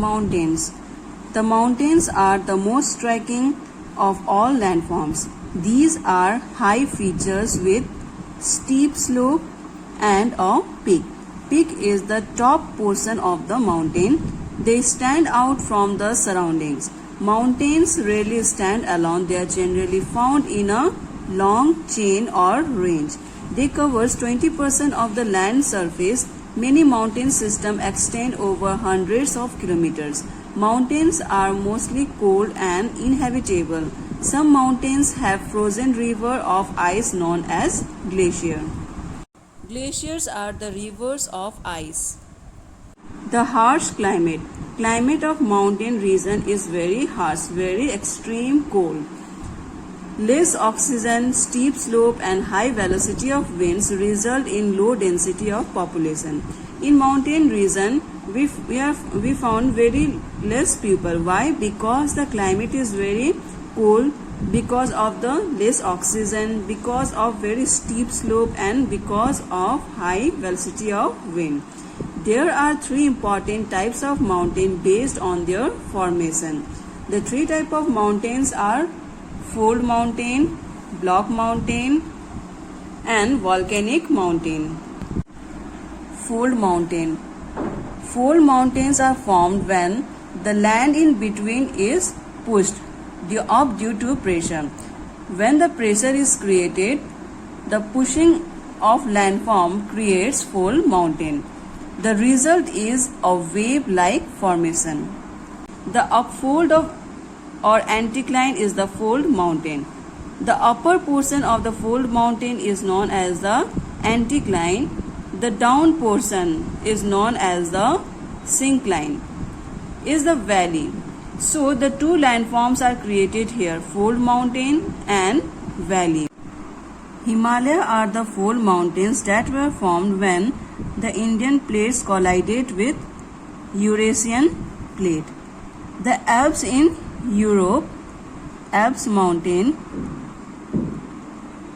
Mountains. The mountains are the most striking of all landforms. These are high features with steep slope and a peak. Peak is the top portion of the mountain. They stand out from the surroundings. Mountains rarely stand alone. They are generally found in a long chain or range. They covers 20% of the land surface. Many mountain systems extend over hundreds of kilometers. Mountains are mostly cold and inhabitable. Some mountains have frozen river of ice known as glacier. Glaciers are the rivers of ice. The harsh climate. Climate of mountain region is very harsh, very extreme cold. Less oxygen, steep slope and high velocity of winds result in low density of population. In mountain region, we found very less people. Why? Because the climate is very cold, because of the less oxygen, because of very steep slope and because of high velocity of wind. There are three important types of mountain based on their formation. The three types of mountains are fold mountain, block mountain and volcanic mountain. Fold mountain. Fold mountains are formed when the land in between is pushed up due to pressure. When the pressure is created, the pushing of landform creates fold mountain. The result is a wave-like formation. The upfold or anticline is the fold mountain. The upper portion of the fold mountain is known as the anticline. The down portion is known as the syncline, is the valley. So the two landforms are created here, fold mountain and valley. Himalaya are the fold mountains that were formed when the Indian plates collided with Eurasian plate. The Alps in Europe, Alps mountain,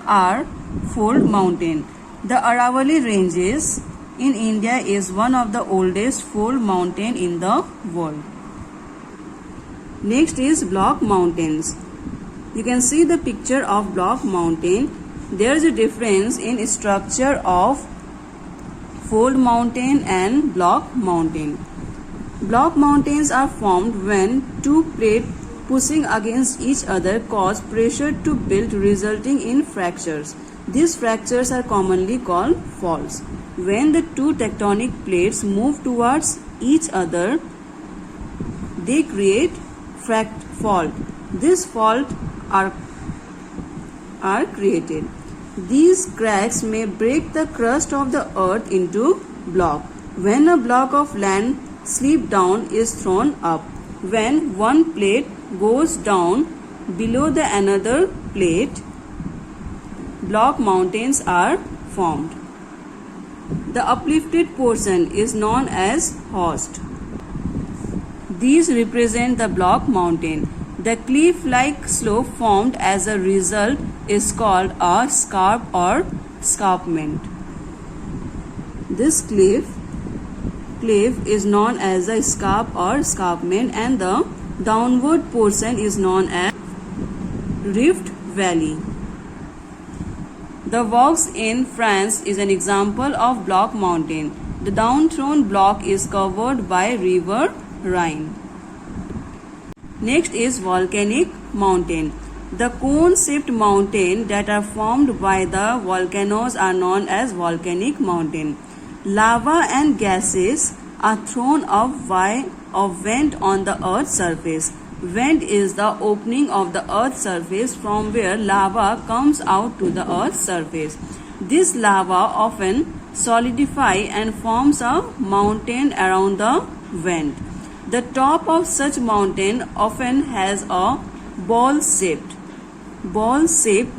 are fold mountain. The Aravalli ranges in India is one of the oldest fold mountain in the world. Next is block mountains. You can see the picture of block mountain. There is a difference in structure of fold mountain and block mountain. Block mountains are formed when two plates pushing against each other cause pressure to build, resulting in fractures. These fractures are commonly called faults. When the two tectonic plates move towards each other, they create fault. These faults are created. These cracks may break the crust of the earth into blocks. When a block of land slips down is thrown up. When one plate goes down below the another plate, block mountains are formed. The uplifted portion is known as host. These represent the block mountain. The cliff-like slope formed as a result is called a scarp or scarpment. This cliff is known as a scarp or scarpment, and the downward portion is known as rift valley. The Vosges in France is an example of block mountain. The downthrown block is covered by river Rhine. Next is volcanic mountain. The cone-shaped mountains that are formed by the volcanoes are known as volcanic mountain. Lava and gases are thrown up by a vent on the earth's surface. Vent is the opening of the earth's surface from where lava comes out to the earth's surface. This lava often solidifies and forms a mountain around the vent. The top of such mountain often has a ball-shaped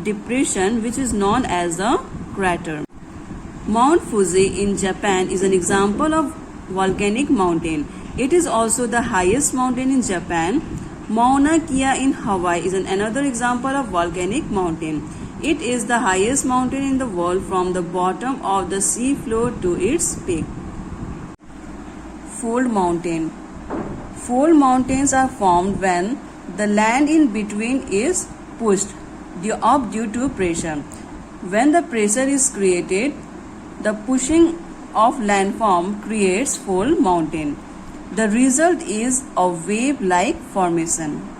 depression which is known as a crater. Mount Fuji in Japan is an example of volcanic mountain. It is also the highest mountain in Japan. Mauna Kea in Hawaii is another example of volcanic mountain. It is the highest mountain in the world from the bottom of the sea floor to its peak. Fold mountain. Fold mountains are formed when the land in between is pushed up due to pressure. When the pressure is created, the pushing of landform creates fold mountain. The result is a wave-like formation.